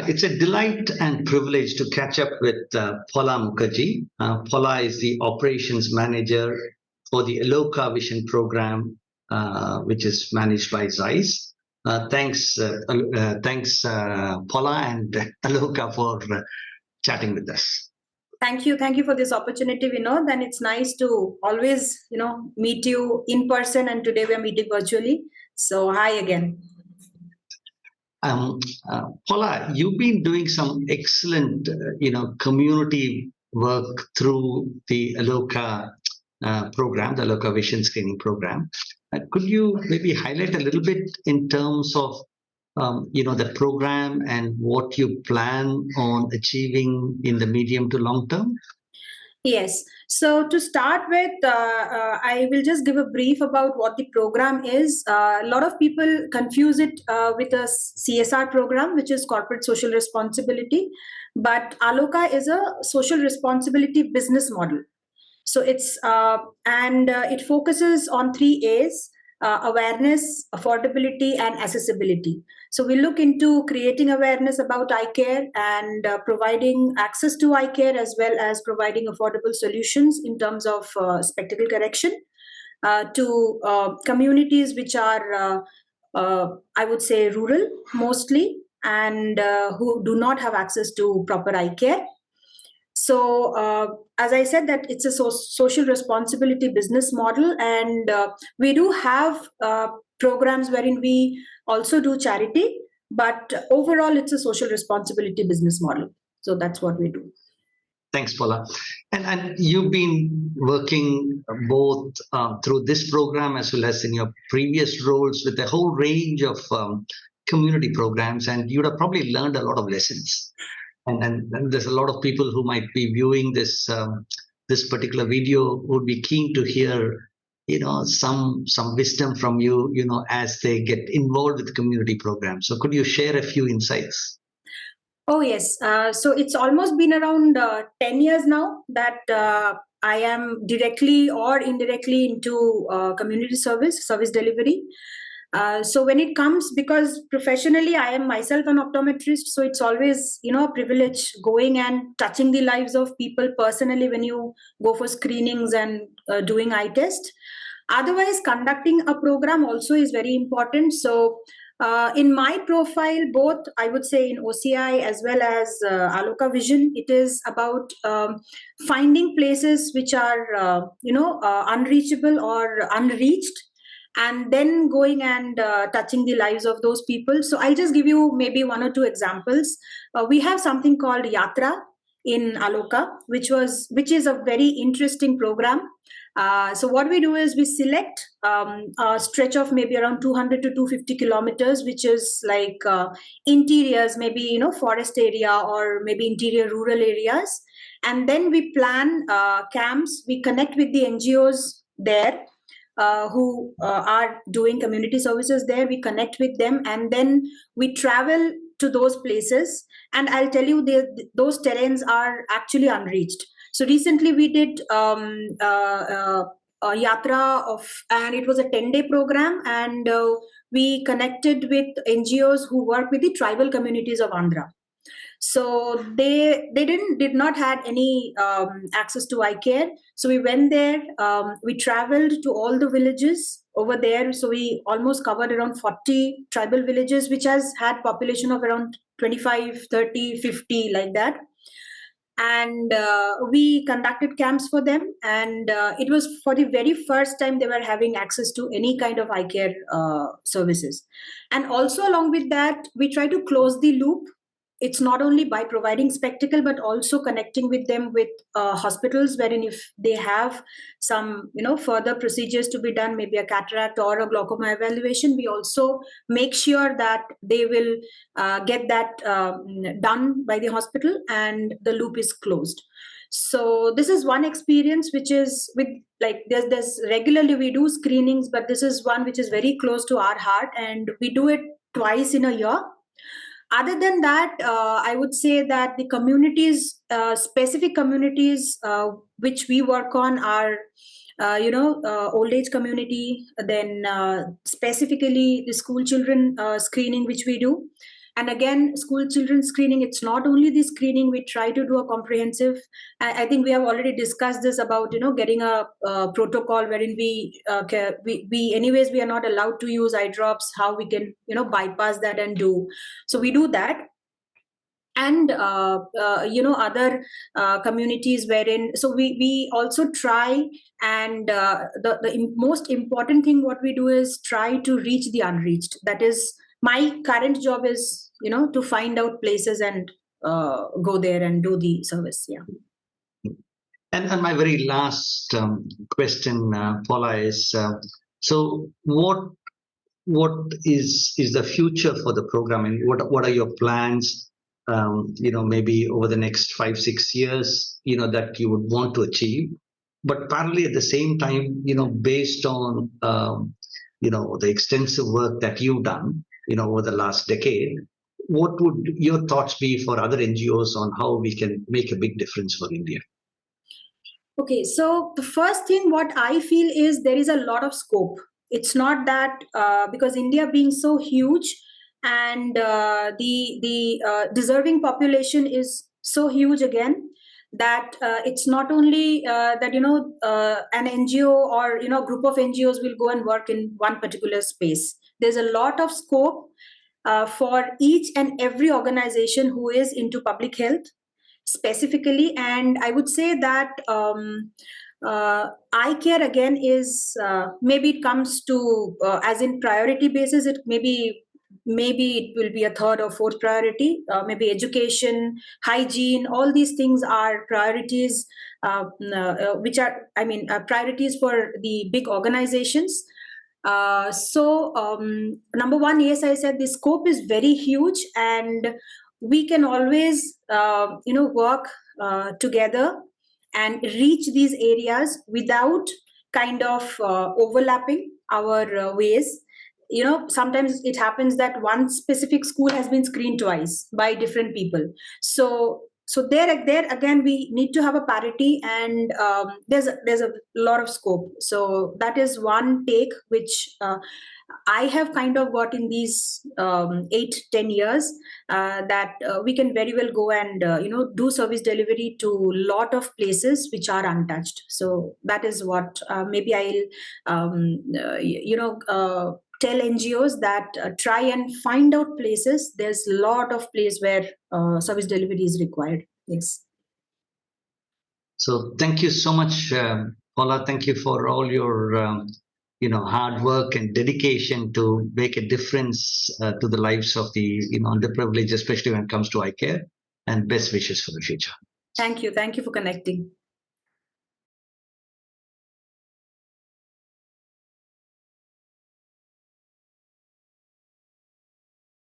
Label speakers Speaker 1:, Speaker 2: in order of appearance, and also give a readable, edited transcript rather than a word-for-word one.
Speaker 1: It's a delight and privilege to catch up with Paula Mukherjee. Paula is the operations manager for the Aloka Vision program, which is managed by Zeiss. Thanks, Paula and Aloka for chatting with us.
Speaker 2: Thank you for this opportunity, Vinod. And it's nice to always, meet you in person. And today we are meeting virtually. So hi again.
Speaker 1: Paula, you've been doing some excellent, community work through the Aloka program, the Aloka Vision Screening Program. Could you maybe highlight a little bit in terms of, the program and what you plan on achieving in the medium to long term?
Speaker 2: Yes. So to start with, I will just give a brief about what the program is. A lot of people confuse it with a CSR program, which is corporate social responsibility. But Aloka is a social responsibility business model. So it focuses on 3 A's: awareness, affordability, and accessibility. So we look into creating awareness about eye care and providing access to eye care, as well as providing affordable solutions in terms of spectacle correction to communities which are, I would say, rural mostly, and who do not have access to proper eye care. So, as I said, that it's a social responsibility business model, and we do have programs wherein we also do charity, but overall, it's a social responsibility business model. So that's what we do.
Speaker 1: Thanks, Paula. And you've been working both through this program as well as in your previous roles with a whole range of community programs, and you'd have probably learned a lot of lessons. And there's a lot of people who might be viewing this particular video who would be keen to hear, some wisdom from you, as they get involved with community programs. So could you share a few insights?
Speaker 2: Oh, yes. So it's almost been around 10 years now that I am directly or indirectly into community service delivery. So when it comes, because professionally I am myself an optometrist, so it's always, a privilege going and touching the lives of people personally when you go for screenings and doing eye test. Otherwise, conducting a program also is very important. So in my profile, both I would say in OCI as well as Aloka Vision, it is about finding places which are, unreachable or unreached, and then going and touching the lives of those people. So I'll just give you maybe 1 or 2 examples. We have something called Yatra in Aloka, which is a very interesting program. So what we do is we select a stretch of maybe around 200 to 250 kilometers, which is like interiors, maybe, forest area or maybe interior rural areas. And then we plan camps. We connect with the NGOs there who are doing community services there. We connect with them, and then we travel to those places. And I'll tell you, those terrains are actually unreached. So recently we did a yatra and it was a 10-day program, and we connected with NGOs who work with the tribal communities of Andhra. So they did not had any access to eye care. So we went there. We traveled to all the villages over there. So we almost covered around 40 tribal villages, which has had population of around 25, 30, 50, like that. And we conducted camps for them, and it was for the very first time they were having access to any kind of eye care services. And also along with that, we try to close the loop. It's not only by providing spectacle, but also connecting with them with hospitals, wherein if they have some, further procedures to be done, maybe a cataract or a glaucoma evaluation, we also make sure that they will get that done by the hospital, and the loop is closed. So this is one experience which is with, like, there's regularly we do screenings, but this is one which is very close to our heart, and we do it twice in a year. Other than that, I would say that the communities, specific communities which we work on are, old age community, then specifically the school children screening which we do. And again, school children screening, it's not only the screening, we try to do a comprehensive. I think we have already discussed this about, getting a protocol wherein we anyways, we are not allowed to use eye drops, how we can, bypass that and do. So we do that. And other communities wherein, so we also try, and the most important thing what we do is try to reach the unreached. That is, my current job is to find out places and go there and do the service. Yeah.
Speaker 1: And my very last question, Paula, is so what is the future for the program, and what are your plans? Maybe over the next 5-6 years, that you would want to achieve. But parallelly, at the same time, based on the extensive work that you've done, over the last decade, what would your thoughts be for other NGOs on how we can make a big difference for India?
Speaker 2: Okay, so the first thing what I feel is there is a lot of scope. It's not that because India being so huge, and the deserving population is so huge again, that it's not only that an NGO or group of NGOs will go and work in one particular space. There's a lot of scope for each and every organization who is into public health specifically. And I would say that eye care again is maybe it comes to as in priority basis, it maybe it will be a third or fourth priority. Maybe education, hygiene, all these things are priorities, which are, priorities for the big organizations. Number one, yes, I said the scope is very huge, and we can always work together and reach these areas without kind of overlapping our ways. Sometimes it happens that one specific school has been screened twice by different people. So there again we need to have a parity, and there's a lot of scope. So that is one take which I have kind of got in these 8-10 years, that we can very well go and do service delivery to a lot of places which are untouched. So that is what maybe I'll tell NGOs that try and find out places. There's a lot of place where service delivery is required. Yes.
Speaker 1: So thank you so much, Paula. Thank you for all your hard work and dedication to make a difference to the lives of the underprivileged, especially when it comes to eye care. And best wishes for the future.
Speaker 2: Thank you. Thank you for connecting.